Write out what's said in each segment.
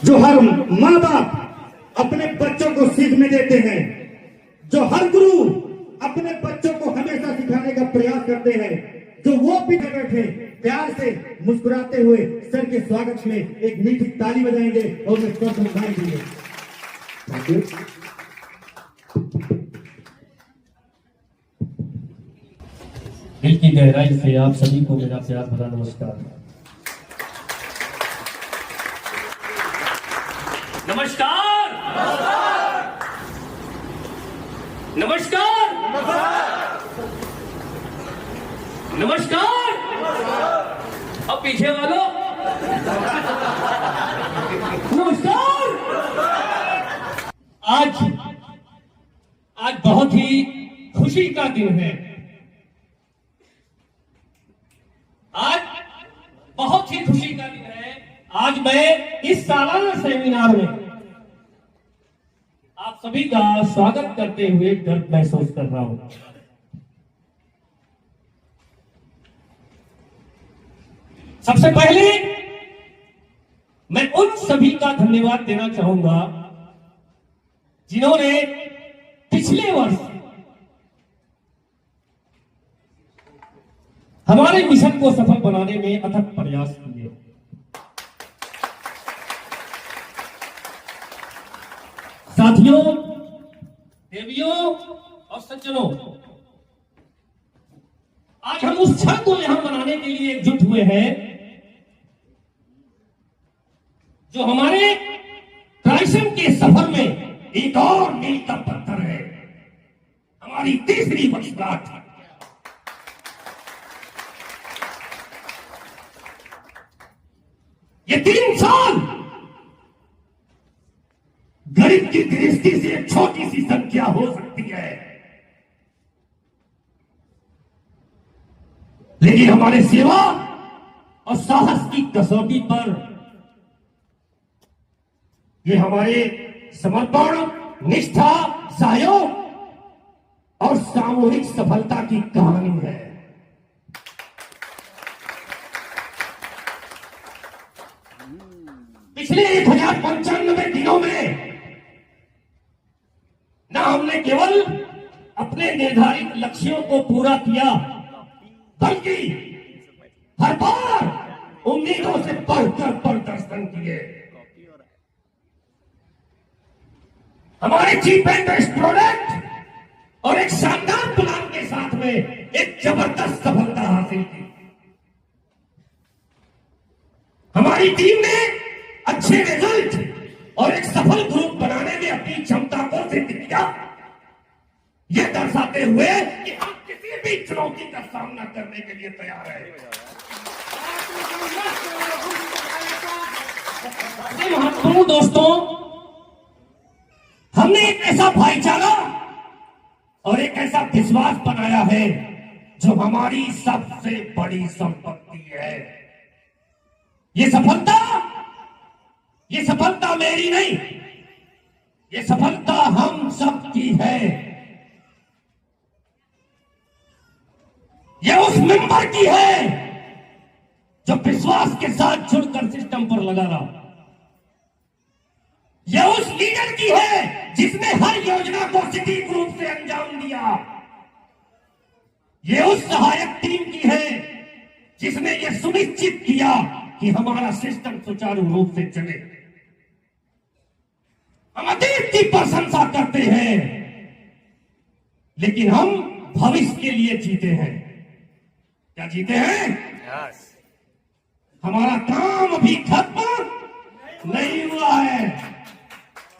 जो हर माँ बाप अपने बच्चों को सीख में देते हैं, जो हर गुरु अपने बच्चों को हमेशा सिखाने का प्रयास करते हैं, जो वो भी बैठे प्यार से मुस्कुराते हुए सर के स्वागत में एक मीठी ताली बजाएंगे और उन्हें स्वर सुनाई देंगे। दिल की गहराई से आप सभी को मेरा प्यार भरा नमस्कार। नमस्कार नमस्कार नमस्कार। अब पीछे वालों नमस्कार। आज बहुत ही खुशी का दिन है। आज बहुत ही खुशी का दिन है। आज मैं इस सालाना सेमिनार में आप सभी का स्वागत करते हुए गर्व महसूस कर रहा हूं। सबसे पहले मैं उन सभी का धन्यवाद देना चाहूंगा जिन्होंने पिछले वर्ष हमारे मिशन को सफल बनाने में अथक प्रयास किए। साथियों, देवियों और सज्जनों, आज हम उस क्षण को यहां मनाने के लिए एकजुट हुए हैं जो हमारे ट्राइसन के सफर में एक और मील का पत्थर है, हमारी तीसरी वर्षगांठ। ये 3 साल गरीब की दृष्टि से एक छोटी सी संख्या हो सकती है, लेकिन हमारे सेवा और साहस की कसौटी पर ये हमारे समर्पण, निष्ठा, सहयोग और सामूहिक सफलता की कहानी है। पिछले 1095 दिनों में न हमने केवल अपने निर्धारित लक्ष्यों को पूरा किया, बल्कि हर बार उम्मीदों से बढ़कर प्रदर्शन किए। हमारे चीप एंड बेस्ट प्रोडक्ट और एक शानदार प्लान के साथ में एक जबरदस्त सफलता हासिल की। हमारी टीम ने अच्छे रिजल्ट और एक सफल ग्रुप बनाने में अपनी क्षमता को सिद्ध किया, यह दर्शाते हुए कि हम किसी भी चुनौती का सामना करने के लिए तैयार हैं। महत्वपूर्ण दोस्तों, हमने एक ऐसा भाईचारा और एक ऐसा विश्वास बनाया है जो हमारी सबसे बड़ी संपत्ति है। ये सफलता मेरी नहीं, ये सफलता हम सबकी है। ये उस मेंबर की है जो विश्वास के साथ जुड़कर सिस्टम पर लगा रहा। यह उस लीडर की है जिसने हर योजना को सटीक रूप से अंजाम दिया। यह उस सहायक टीम की है जिसने यह सुनिश्चित किया कि हमारा सिस्टम सुचारू रूप से चले। हम अतीत की प्रशंसा करते हैं, लेकिन हम भविष्य के लिए जीते हैं। क्या जीते हैं? हमारा काम अभी खत्म नहीं हुआ है।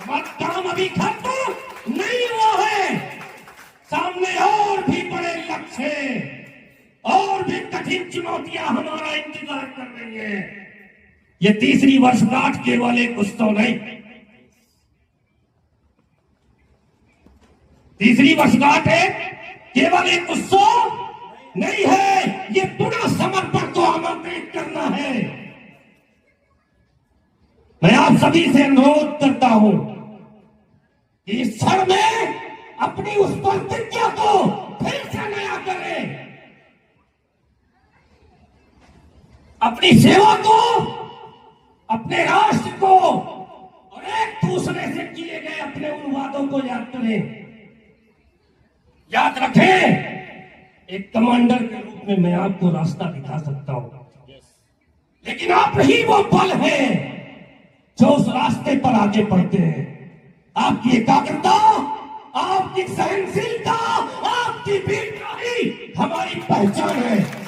हमारा काम अभी खत्म नहीं हुआ है। सामने और भी बड़े लक्ष्य, और भी कठिन चुनौतियां हमारा इंतजार कर रही हैं। ये तीसरी वर्षगांठ केवल एक उत्सव नहीं, तीसरी वर्षगांठ है केवल एक उत्सव नहीं है, ये पूरा समर्पण को आमंत्रित करना है। मैं आप सभी से अनुरोध करता हूं कि इस क्षण में अपनी उस प्रतिज्ञा को फिर से नया करें, अपनी सेवा को, अपने राष्ट्र को अपने उन वादों को याद करें। याद रखें, एक कमांडर के रूप में मैं आपको रास्ता दिखा सकता हूं, लेकिन आप ही वो बल है जो उस रास्ते पर आगे बढ़ते हैं। आपकी एकाग्रता, आपकी सहनशीलता, आपकी वीरता ही हमारी पहचान है।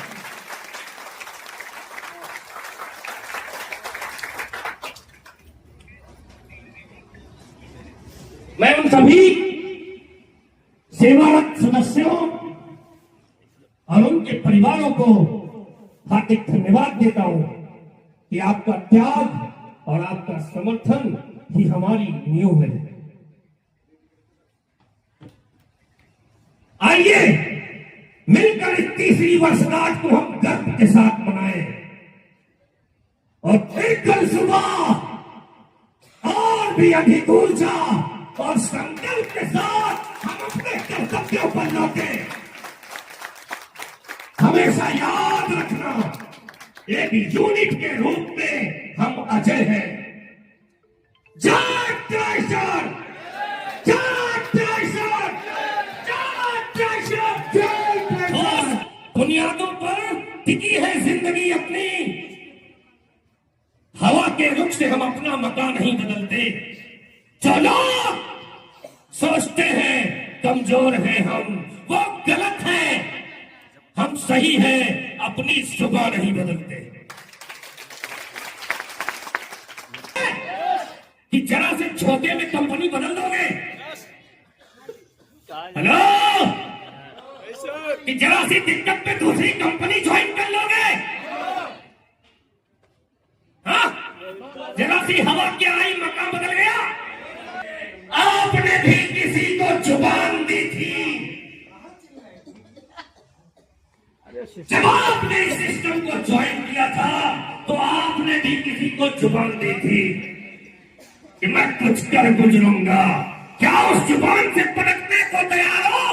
मैं उन सभी सेवारत सदस्यों और उनके परिवारों को हार्दिक धन्यवाद देता हूं कि आपका त्याग और आपका समर्थन ही हमारी नींव है। आइए मिलकर इस तीसरी वर्षगांठ को हम गर्व के साथ मनाएं और फिर कल सुबह और भी अधिक ऊर्जा और संकल्प के साथ हम अपने कर्तव्यों पर लौटे। हमेशा याद रखना, एक यूनिट के रूप में हम अजय हैं। जय ट्राइसर, जय ट्राइसर, जय ट्राइसर, जय ट्राइसर। बुनियादों पर टिकी है जिंदगी अपनी, हवा के रुख से हम अपना मकान नहीं बदलते। चलो सोचते हैं कमजोर हैं हम, वो गलत है। हम सही हैं, अपनी सुबह नहीं बदलते। कि जरा से छोटे में कंपनी बदल दोगे? हेलो, कि जरा सी दिक्कत पे दूसरी कंपनी ज्वाइन कर लोगे? हाँ, जरा सी हवा की आई मकान बदल गया। आपने भी किसी को जुबान दी थी, जब आपने इस सिस्टम को ज्वाइन किया था तो आपने भी किसी को जुबान दी थी कि मैं कुछ कर गुजरूंगा। क्या उस जुबान से पलटने को तैयार हो?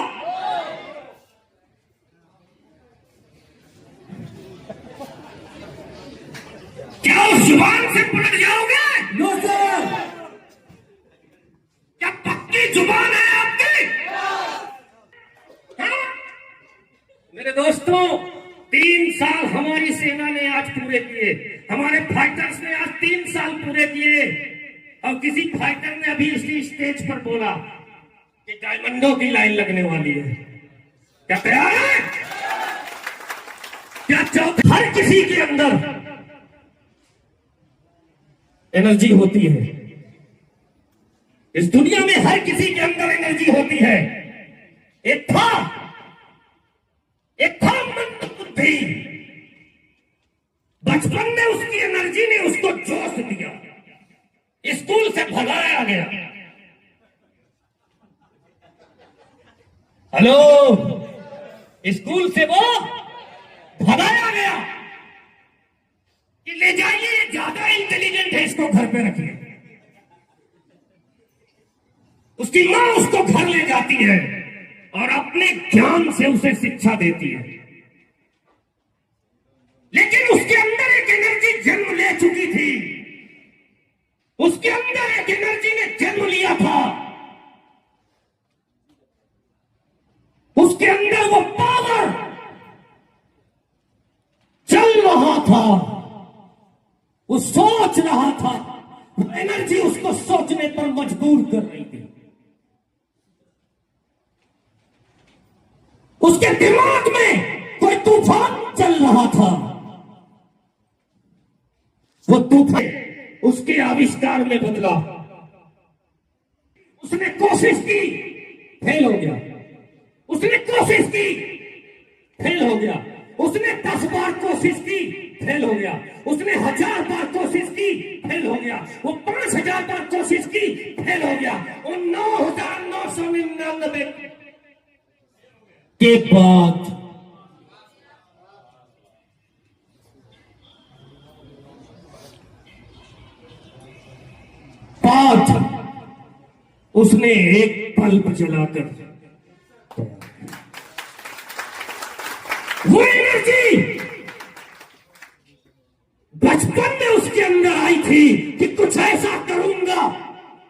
क्या उस जुबान से पलट जाओगे? No sir. क्या पक्की जुबान है आपकी? हाँ? मेरे दोस्तों, 3 साल हमारी सेना ने आज पूरे किए, हमारे फाइटर्स ने आज 3 साल पूरे किए। और किसी फाइटर ने अभी इसी स्टेज पर बोला कि डायमंडों की लाइन लगने वाली है। क्या तैयार है? क्या चौथा? हर किसी के अंदर एनर्जी होती है। इस दुनिया में हर किसी के अंदर एनर्जी होती है। एक था मंद बुद्धि, बचपन में उसकी एनर्जी ने उसको जोश दिया, स्कूल से भगाया गया। हेलो, स्कूल से वो भगाया गया कि ले जाइए, ये ज्यादा इंटेलिजेंट है, इसको घर पे रखिए। उसकी मां उसको घर ले जाती है और अपने ज्ञान से उसे शिक्षा देती है, लेकिन उसके अंदर एक एनर्जी जन्म ले चुकी थी। उसके अंदर एक एनर्जी ने जन्म लिया था। उसके अंदर वो पावर चल रहा था, वो सोच रहा था, वो एनर्जी उसको सोचने पर मजबूर कर रही थी। उसके दिमाग में कोई तूफान चल रहा था। वो तूफान उसके आविष्कार में बदला। उसने कोशिश की, फेल हो गया। उसने कोशिश की, फेल हो गया। उसने 10 बार कोशिश की, फेल हो गया। उसने 1000 बार कोशिश की, फेल हो गया। वो 5000 बार कोशिश की, फेल हो गया। वो 9999 के बाद उसने एक बल्ब जलाकर वो एनर्जी बचपन में उसके अंदर आई थी कि कुछ ऐसा करूंगा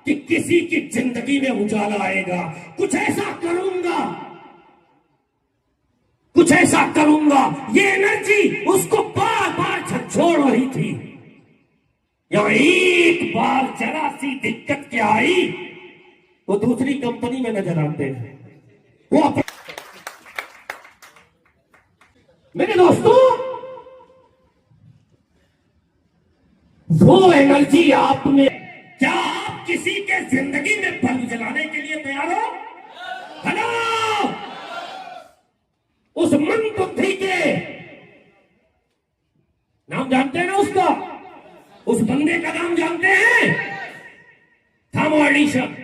कि किसी की जिंदगी में उजाला आएगा, कुछ ऐसा करूंगा, कुछ ऐसा करूंगा। ये एनर्जी उसको बार बार झकझोर रही थी। यहां एक बार जरा सी दिक्कत क्या आई, वो दूसरी कंपनी में नजर आते हैं। वो मेरे दोस्तों, वो एनर्जी आप में, क्या आप किसी के जिंदगी में बल्ब जलाने के लिए तैयार हो? हेलो, उस मन बुद्धि के नाम जानते हैं ना उसका, उस बंदे का नाम जानते हैं? Thomas Edison.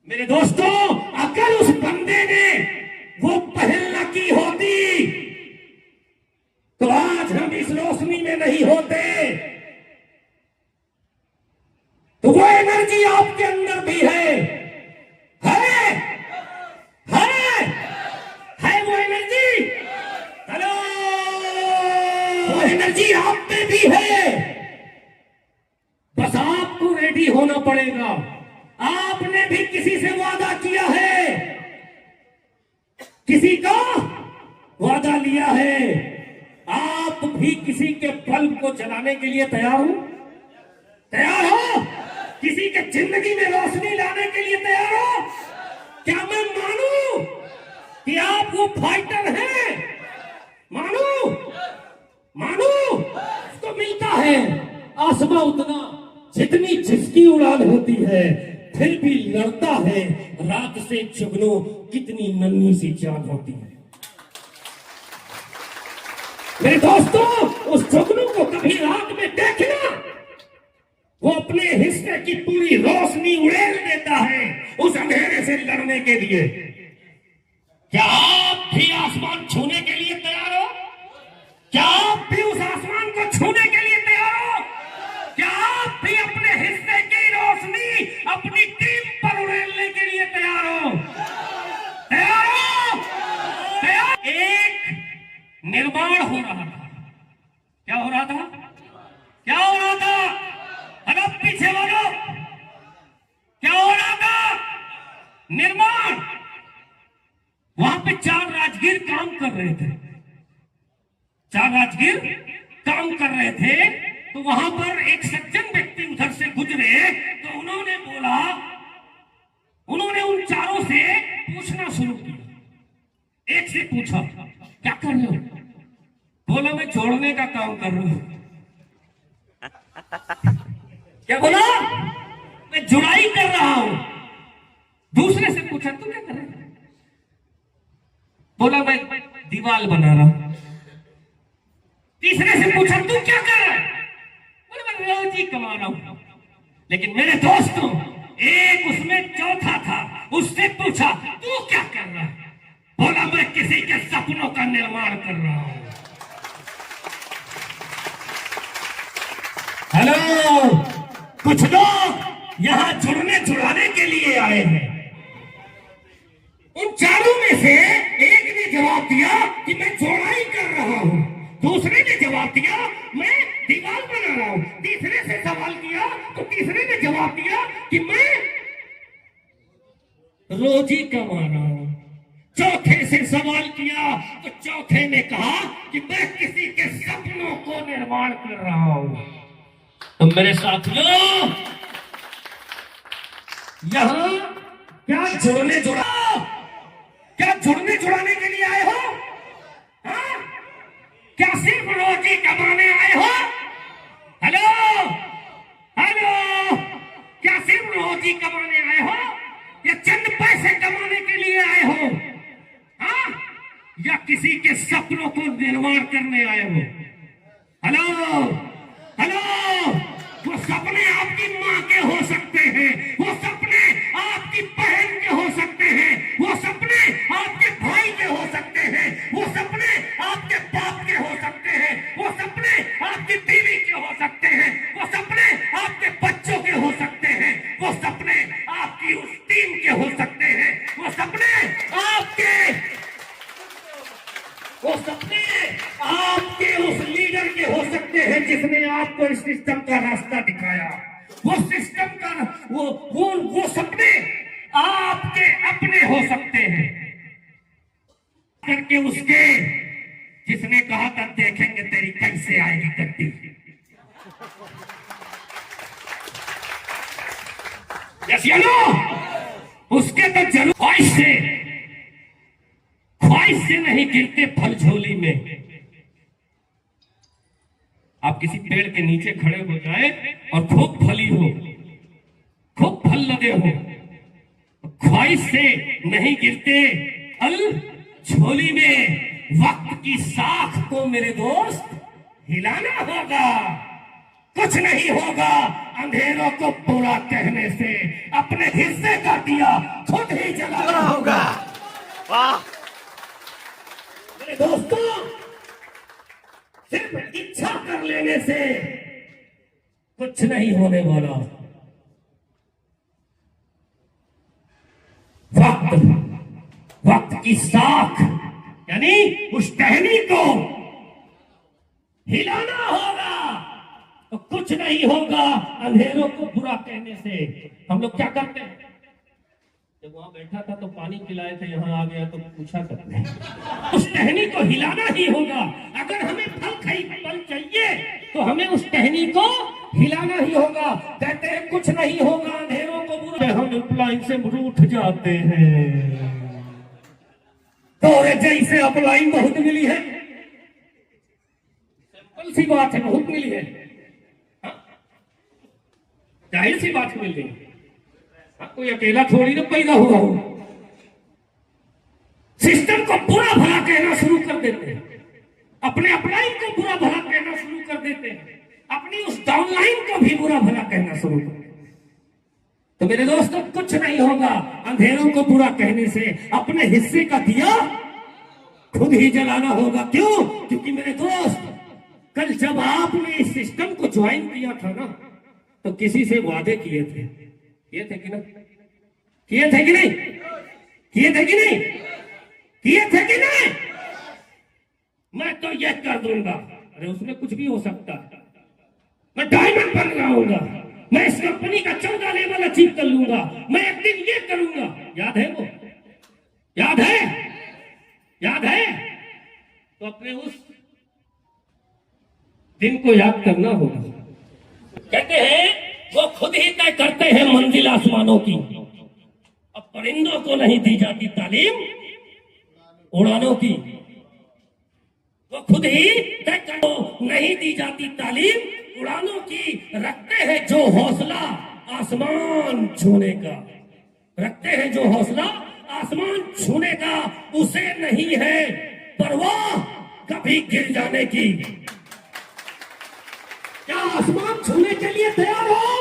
मेरे दोस्तों, अगर उस बंदे ने वो पहल न की होती तो आज हम इस रोशनी में नहीं होते। तो वो एनर्जी आपके अंदर भी है वो एनर्जी। हेलो, वो एनर्जी आप में भी है, बस आपको रेडी होना पड़ेगा। आपने भी किसी से वादा किया है, किसी का वादा लिया है। आप भी किसी के बल्ब को जलाने के लिए तैयार हो? तैयार हो? किसी के जिंदगी में रोशनी लाने के लिए तैयार हो? क्या मैं मानूं कि आप वो फाइटर हैं? मानूं? उसको मिलता है आसमां उतना, जितनी जिसकी उड़ान होती है, फिर भी लड़ता है रात से जुगनू, कितनी नन्ही सी जान होती है। मेरे दोस्तों, उस जुगनू को कभी रात में देखना, वो अपने हिस्से की पूरी रोशनी उड़ेल देता है उस अंधेरे से लड़ने के लिए। क्या आप भी आसमान छूने के लिए तैयार हो? क्या आप भी उस आसमान को छूने के लिए तैयार हो? क्या आप भी अपने हिस्से की रोशनी अपनी टीम पर उड़ेलने के लिए तैयार हो? तैयार हो? तैयार? एक निर्माण हो रहा था। क्या हो रहा था? क्या हो रहा था? अगर पीछे वालों, क्या हो रहा था? निर्माण। वहां पे 4 राजगीर काम कर रहे थे। 4 राजगीर काम कर रहे थे, तो वहां पर एक सज्जन व्यक्ति उधर से गुजरे, तो उन्होंने बोला, उन्होंने उन चारों से पूछना शुरू किया। एक से पूछा, क्या कर रहे हो? बोला, मैं जोड़ने का काम कर रहा हूं। क्या बोला? मैं जुड़ाई कर रहा हूं। दूसरे से पूछा, तू क्या कर रहा है? बोला, मैं दीवार बना रहा हूं। तीसरे से पूछा, तू क्या कर रहा है? बोला, मैं रोजी कमा रहा हूं। लेकिन मेरे दोस्तों, एक उसमें चौथा था, उससे पूछा, तू क्या कर रहा है? बोला, मैं किसी के सपनों का निर्माण कर रहा हूं। हेलो, कुछ लोग यहां जुड़ने जुड़ाने के लिए आए हैं। उन चारों में से एक ने जवाब दिया कि मैं जोड़ाई कर रहा हूं। दूसरे ने जवाब दिया, मैं दीवार बना रहा हूं। तीसरे से सवाल किया तो तीसरे ने जवाब दिया कि मैं रोजी कमा रहा हूं। चौथे से सवाल किया तो चौथे ने कहा कि मैं किसी के सपनों को निर्माण कर रहा हूं। तो मेरे साथियों, यहां क्या जुड़ने जुड़ाने के लिए आए हो? हाँ? क्या सिर्फ रोजी कमाने आए हो? हेलो, क्या सिर्फ रोजी कमाने आए हो, या चंद पैसे कमाने के लिए आए हो? हाँ? या किसी के सपनों को निर्माण करने आए हो? हेलो, वो सपने आपकी माँ के हो सकते हैं, वो सपने आपकी बहन के हो सकते हैं, वो सपने आपके भाई के हो सकते हैं, वो सपने आपके बाप के हो सकते हैं, वो सपने आपकी बीवी के हो सकते हैं, वो सपने आपके बच्चों के हो सकते हैं, वो सपने आपकी उस टीम के हो सकते हैं, वो सपने आपके उस लीडर के हो सकते हैं जिसने आपको इस सिस्टम का रास्ता दिखाया। वो सिस्टम का वो सपने आपके अपने हो सकते हैं करके उसके जिसने कहा था देखेंगे तेरी कैसे आएगी गद्दी। यस या नो? उसके तो जरूर ख्वाहिश से नहीं गिरते फल झोली में। आप किसी पेड़ के नीचे खड़े हो जाए और खूब फली हो, खूब फल लगे हो, ख्वाहिश से नहीं गिरते फल झोली में। वक्त की साख को मेरे दोस्त हिलाना होगा, कुछ नहीं होगा अंधेरों को बुरा कहने से। अपने हिस्से का दिया खुद ही जलाना होगा। वाह मेरे दोस्तों, सिर्फ इच्छा कर लेने से कुछ नहीं होने वाला। वक्त की साख यानी उस टहनी को हिलाना होगा तो कुछ नहीं होगा अंधेरों को बुरा कहने से। हम लोग क्या करते हैं? जब वहां बैठा था तो पानी पिलाए थे, यहाँ आ गया तो पूछा करते हैं। उस टहनी को हिलाना ही होगा। अगर हमें फल चाहिए तो हमें उस टहनी को हिलाना ही होगा। कहते हैं कुछ नहीं होगा अंधेरों को बुरा। हम अपलाइन से रूठ जाते हैं। तो जैसे अपलाइन बहुत मिली है, सिंपल सी बात है, बहुत मिली है, जाहिर सी बात मिल गई। कोई अकेला थोड़ी ना पैदा हुआ हो। सिस्टम को बुरा भला कहना शुरू कर देते हैं, अपने अपलाइन को बुरा भला कहना शुरू कर देते हैं, अपनी उस डाउनलाइन को भी बुरा भला कहना शुरू कर देते हैं। तो मेरे दोस्तों, कुछ नहीं होगा अंधेरों को बुरा कहने से। अपने हिस्से का दिया खुद ही जलाना होगा। क्यों? क्योंकि मेरे दोस्त, कल जब आपने इस सिस्टम को ज्वाइन किया था ना, तो किसी से वादे किए थे कि नहीं? किए थे कि नहीं? किए थे कि नहीं? किए थे कि नहीं? मैं तो यह कर दूंगा। अरे उसमें कुछ भी हो सकता है। मैं डायमंड बन जाऊंगा, मैं इस कंपनी का 14 लेवल अचीव कर लूंगा, मैं एक दिन ये करूंगा। याद है वो? याद है? याद है? तो अपने उस दिन को याद करना होगा। कहते हैं वो खुद ही तय करते हैं मंजिल आसमानों की। अब परिंदों को नहीं दी जाती तालीम उड़ानों की। वो खुद ही तय कर नहीं दी जाती तालीम उड़ानों की। रखते हैं जो हौसला आसमान छूने का, रखते हैं जो हौसला आसमान छूने का, उसे नहीं है परवाह कभी गिर जाने की। क्या आसमान छूने के लिए तैयार हो?